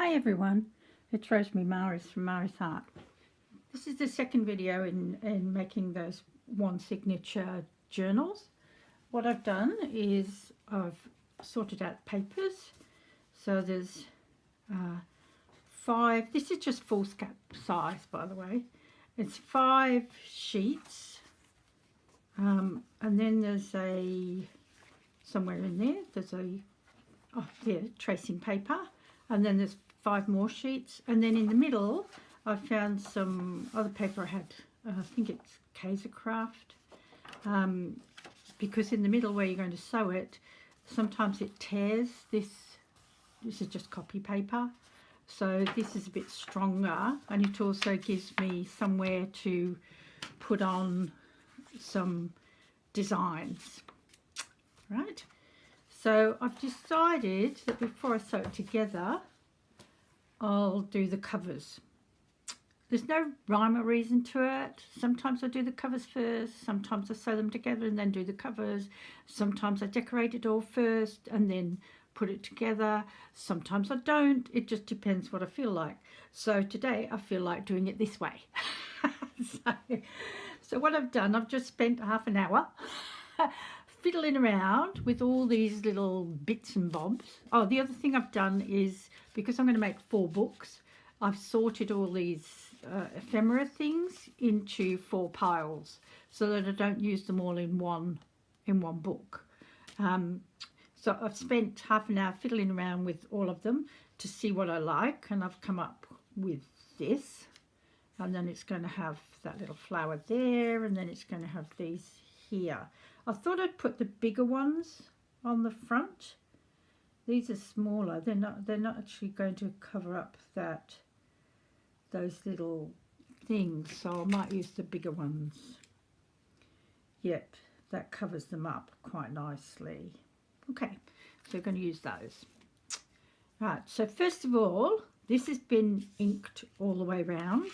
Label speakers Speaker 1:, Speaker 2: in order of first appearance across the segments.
Speaker 1: Hi everyone, it's Rosemary Maris from Maris Art. This is the second video in making those one signature journals. What I've done is I've sorted out papers. So there's 5, this is just foolscap size by the way. It's 5 sheets and then there's somewhere in there's tracing paper, and then there's 5 more sheets, and then in the middle I found some other paper I had, I think it's Kaiser Craft, because in the middle where you're going to sew it, sometimes it tears. This is just copy paper, so this is a bit stronger, and it also gives me somewhere to put on some designs, right? So I've decided that before I sew it together, I'll do the covers. There's no rhyme or reason to it. Sometimes I do the covers first, sometimes I sew them together and then do the covers. Sometimes I decorate it all first and then put it together. Sometimes I don't. It just depends what I feel like. So today I feel like doing it this way. So what I've done, I've just spent half an hour fiddling around with all these little bits and bobs. Oh, the other thing I've done is, because I'm going to make 4 books, I've sorted all these ephemera things into 4 piles so that I don't use them all in one book. So I've spent half an hour fiddling around with all of them to see what I like, and I've come up with this. And then it's going to have that little flower there, and then it's going to have these here. I thought I'd put the bigger ones on the front. These are smaller. They're not actually going to cover up those little things, so I might use the bigger ones. Yep, that covers them up quite nicely. Okay, so we're going to use those. Right, so first of all, this has been inked all the way around.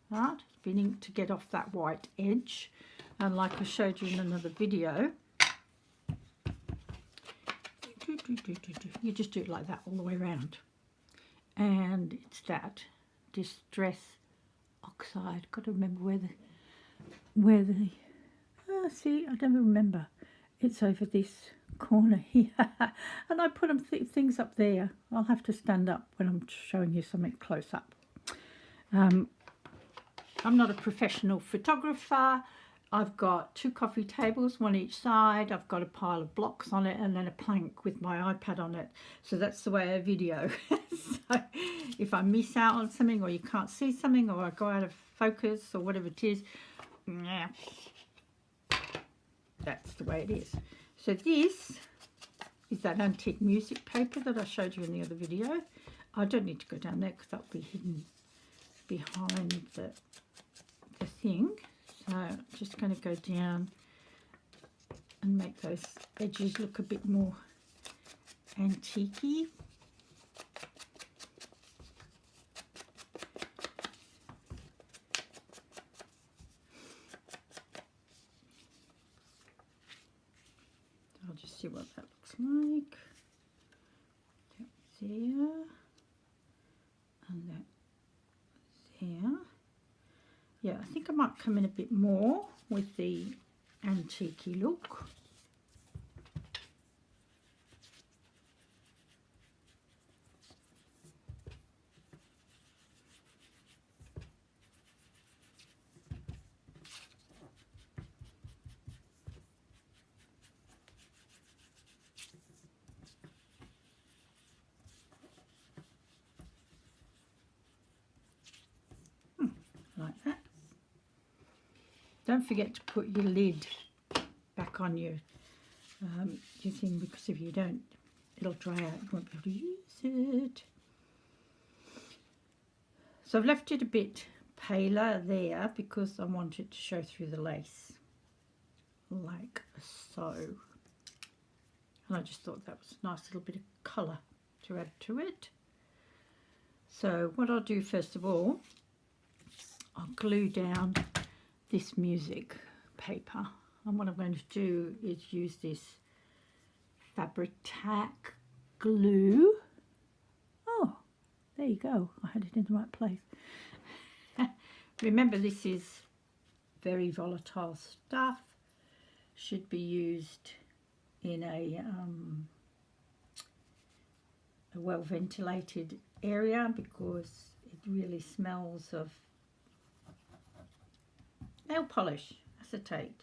Speaker 1: Right, it's been inked to get off that white edge, and like I showed you in another video, you just do it like that all the way around. And it's that Distress Oxide. Got to remember where the see, I don't remember. It's over this corner here. And I put things up there. I'll have to stand up when I'm showing you something close up. I'm not a professional photographer. I've got 2 coffee tables, one each side. I've got a pile of blocks on it and then a plank with my iPad on it. So that's the way I video. So if I miss out on something, or you can't see something, or I go out of focus or whatever it is, yeah, that's the way it is. So this is that antique music paper that I showed you in the other video. I don't need to go down there because that'll be hidden behind the thing. So I'm just going to go down and make those edges look a bit more antique-y. I'll just see what that looks like. That's there. And that there. Yeah, I think I might come in a bit more with the antique-y look. Like that. Don't forget to put your lid back on your thing, because if you don't, it'll dry out. You won't be able to use it. So I've left it a bit paler there because I want it to show through the lace, like so. And I just thought that was a nice little bit of colour to add to it. So what I'll do first of all, I'll glue down this music paper, and what I'm going to do is use this Fabri-Tac glue there you go. I had it in the right place. Remember, this is very volatile stuff. Should be used in a well ventilated area because it really smells of nail polish, acetate.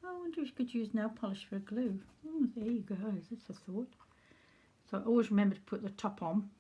Speaker 1: I wonder if you could use nail polish for glue. Oh, there you go, that's a thought. So always remember to put the top on.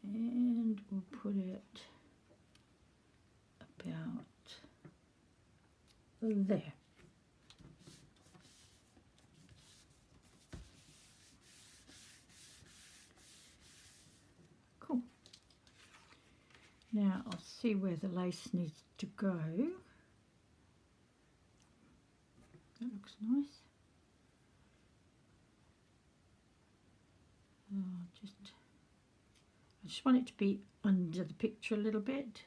Speaker 1: And we'll put it about there. Cool. Now I'll see where the lace needs to go. That looks nice. I just want it to be under the picture a little bit.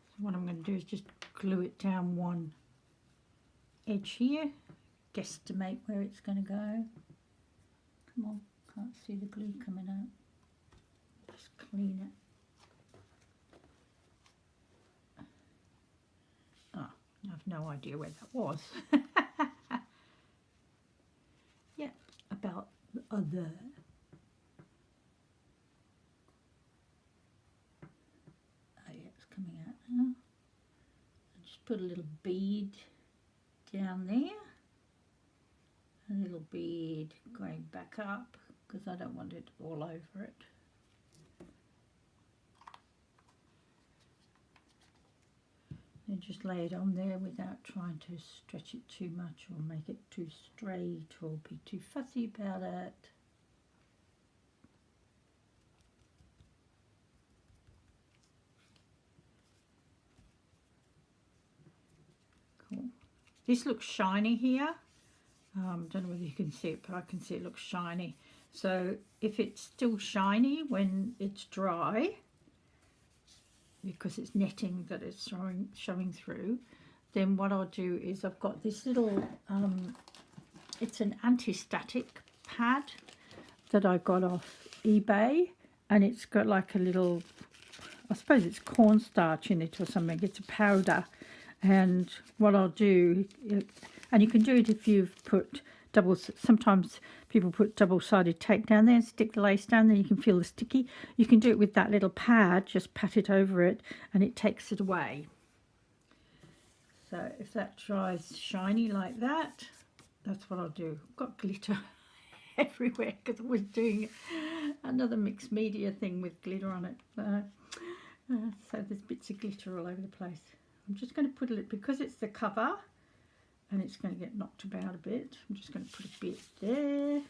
Speaker 1: So what I'm going to do is just glue it down one edge here, guesstimate where it's going to go. Come on, can't see the glue coming out. Just clean it. Oh, I have no idea where that was. Yeah, about the other. Oh yeah, it's coming out now. I'll just put a little bead down there. A little bead going back up because I don't want it all over it. And just lay it on there without trying to stretch it too much or make it too straight or be too fussy about it. Cool. This looks shiny here. Don't know whether you can see it, but I can see it looks shiny. So if it's still shiny when it's dry, because it's netting that it's showing through, then what I'll do is I've got this little, it's an anti-static pad that I got off eBay, and it's got like a little, I suppose it's cornstarch in it or something. It's a powder, and what I'll do, and you can do it if you've put sometimes people put double-sided tape down there and stick the lace down, then you can feel the sticky. You can do it with that little pad, just pat it over it and it takes it away. So if that dries shiny like that, that's what I'll do. I've got glitter everywhere because I was doing another mixed media thing with glitter on it. So there's bits of glitter all over the place. I'm just going to put it, because it's the cover, and it's going to get knocked about a bit. I'm just going to put a bit there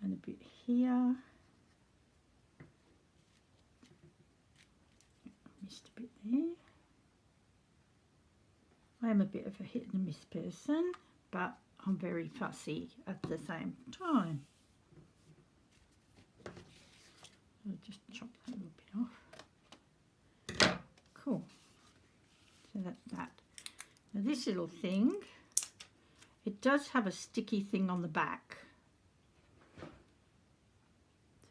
Speaker 1: and a bit here. Missed a bit there. I am a bit of a hit and miss person, but I'm very fussy at the same time. I'll just chop that little bit off. Cool. So that's that. Now this little thing, it does have a sticky thing on the back.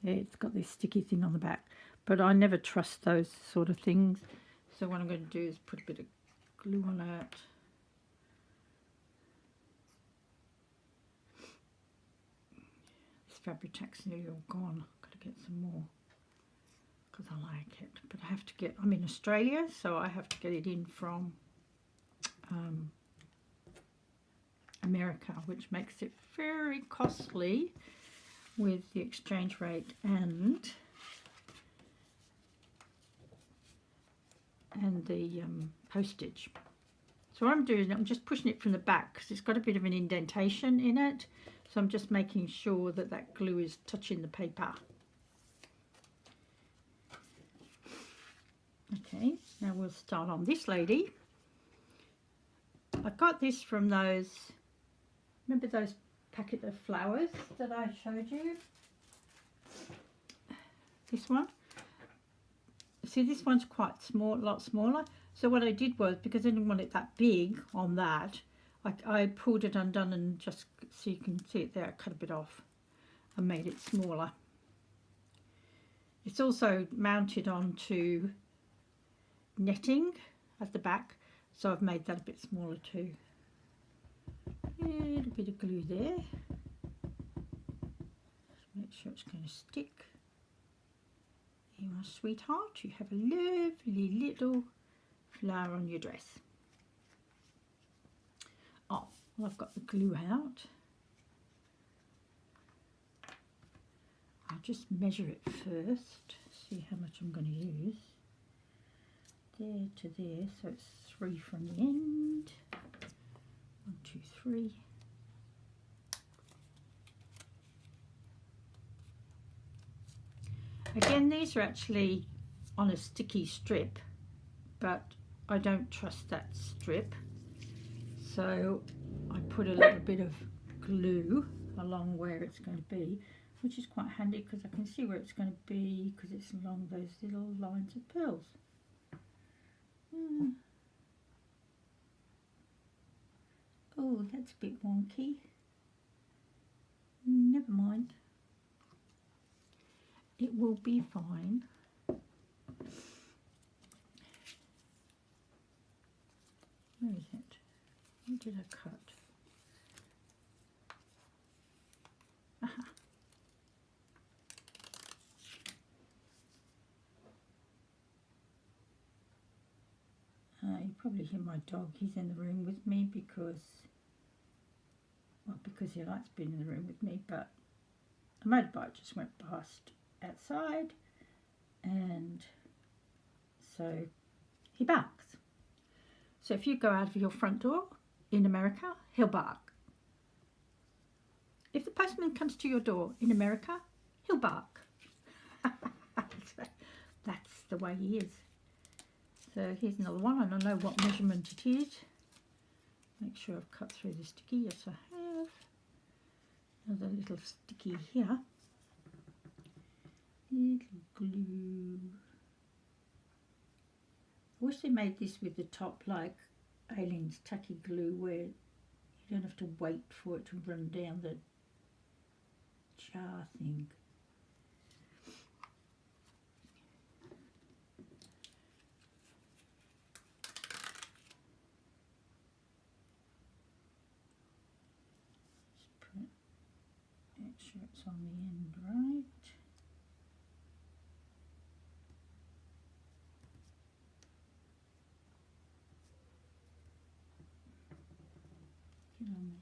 Speaker 1: See, it's got this sticky thing on the back, but I never trust those sort of things. So what I'm going to do is put a bit of glue on it. This Fabri-Tac nearly all gone. I've got to get some more because I like it. But I have to get, I'm in Australia, so I have to get it in from America, which makes it very costly with the exchange rate and the postage. So what I'm doing, I'm just pushing it from the back because it's got a bit of an indentation in it, so I'm just making sure that that glue is touching the paper. Okay, now we'll start on this lady. I got this from those, remember those packet of flowers that I showed you? This one. see this one's quite small, a lot smaller. So what I did was, because I didn't want it that big on that, I pulled it undone and just, so you can see it there, I cut a bit off and made it smaller. It's also mounted onto netting at the back, so I've made that a bit smaller too. A little bit of glue there. Just make sure it's going to stick. You are, sweetheart, you have a lovely little flower on your dress. Oh, well, I've got the glue out. I'll just measure it first, see how much I'm going to use. There to there, so it's 3 from the end. 1, 2, 3. Again, these are actually on a sticky strip, but I don't trust that strip, so I put a little bit of glue along where it's going to be, which is quite handy because I can see where it's going to be because it's along those little lines of pearls. Oh, that's a bit wonky. Never mind. It will be fine. Where is it? What did I cut? Aha. You probably hear my dog. He's in the room with me because he likes being in the room with me, but a motorbike just went past outside, and so he barks. So if you go out of your front door in America, he'll bark. If the postman comes to your door in America, he'll bark. That's the way he is. So here's another one, and I know what measurement it is. Make sure I've cut through the sticky. Yes, I have. Another little sticky here. Little glue. I wish they made this with the top like Aleene's tacky glue, where you don't have to wait for it to run down the jar thing. Make sure it's on the end right. Get on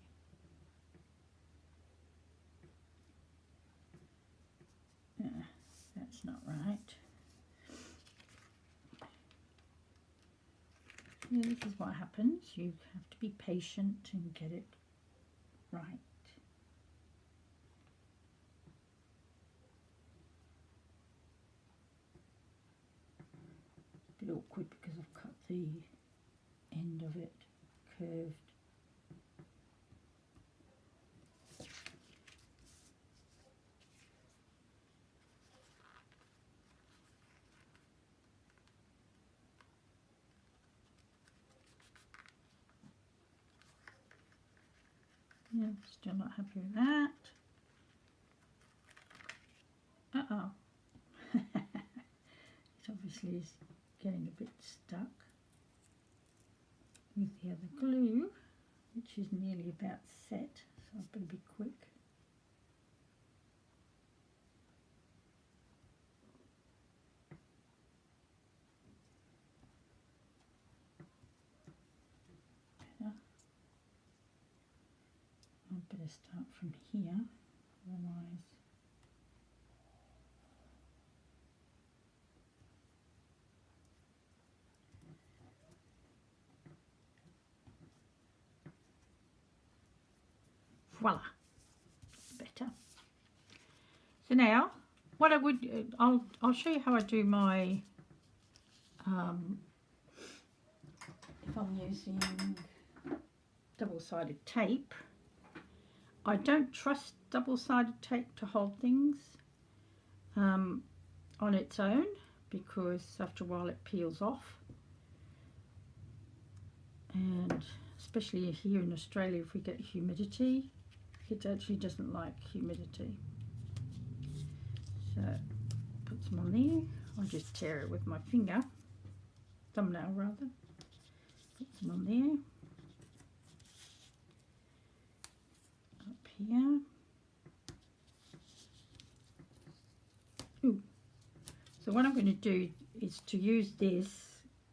Speaker 1: there. That's not right. Yeah, this is what happens. You have to be patient and get it right. A bit awkward because I've cut the end of it curved. Yeah, still not happy with that. Uh-oh. It obviously is getting a bit stuck with the other glue, which is nearly about set, so I've got to be quick. I better start from here, otherwise voila, better. So now what I would, I'll show you how I do my if I'm using double-sided tape. I don't trust double-sided tape to hold things on its own, because after a while it peels off, and especially here in Australia, if we get humidity, it actually doesn't like humidity. So put some on there. I just tear it with my finger, thumbnail rather. Put some on there. Up here. Ooh. So what I'm going to do is to use this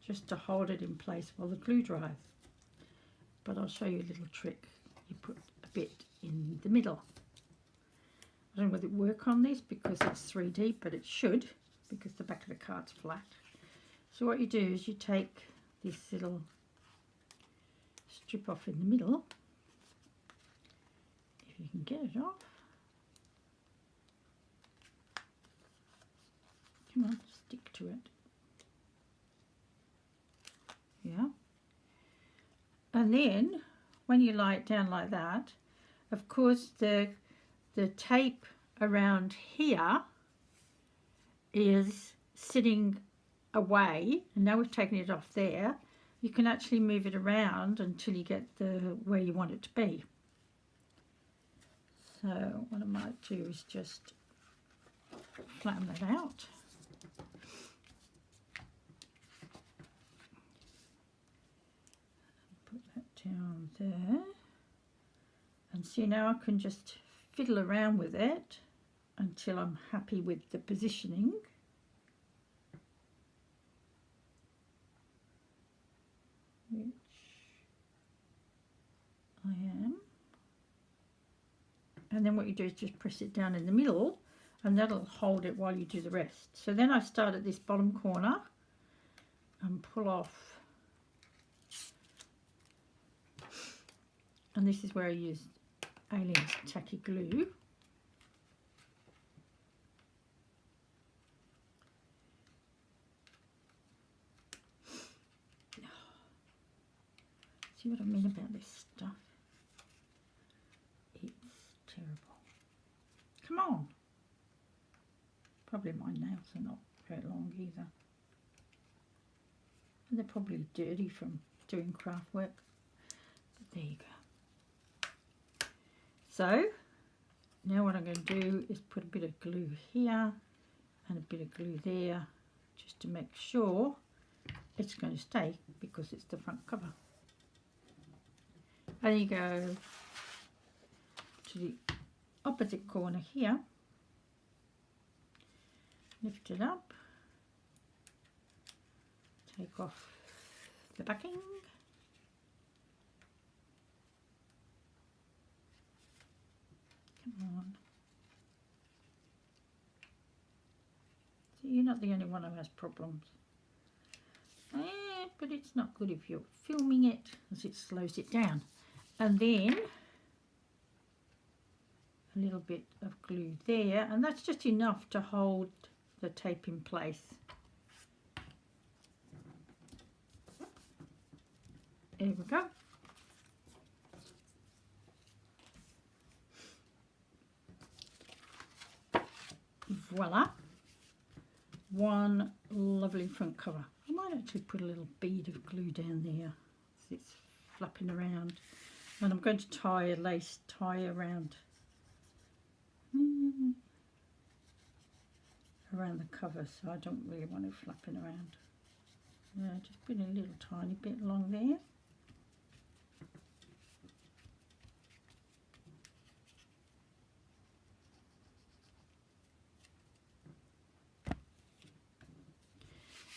Speaker 1: just to hold it in place while the glue dries. But I'll show you a little trick. You put a bit in the middle. I don't know whether it will work on this because it's 3D, but it should, because the back of the card's flat. So what you do is you take this little strip off in the middle, if you can get it off. Come on, stick to it. Yeah. And then when you lie it down like that, of course the tape around here is sitting away, and now we've taken it off there. You can actually move it around until you get where you want it to be. So what I might do is just flatten that out. Put that down there. And see, now I can just fiddle around with it until I'm happy with the positioning. Which I am. And then what you do is just press it down in the middle, and that'll hold it while you do the rest. So then I start at this bottom corner and pull off. And this is where I use Aleene's tacky glue. See what I mean about this stuff? It's terrible. Come on. Probably my nails are not very long either. And they're probably dirty from doing craft work. But there you go. So now what I'm going to do is put a bit of glue here and a bit of glue there, just to make sure it's going to stay, because it's the front cover. And you go to the opposite corner here, lift it up, take off the backing, come on. See, you're not the only one who has problems. But it's not good if you're filming it, as it slows it down. And then a little bit of glue there, and that's just enough to hold the tape in place. There we go. Voila, one lovely front cover. I might actually put a little bead of glue down there as it's flapping around, and I'm going to tie a lace tie around the cover, so I don't really want it flapping around. Just put a little tiny bit along there.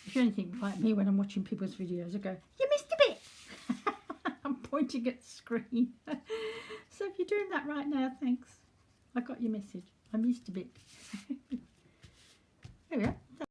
Speaker 1: If you're anything like me, when I'm watching people's videos, I go, you missed a bit. I'm pointing at the screen. So if you're doing that right now, thanks. I got your message. I missed a bit.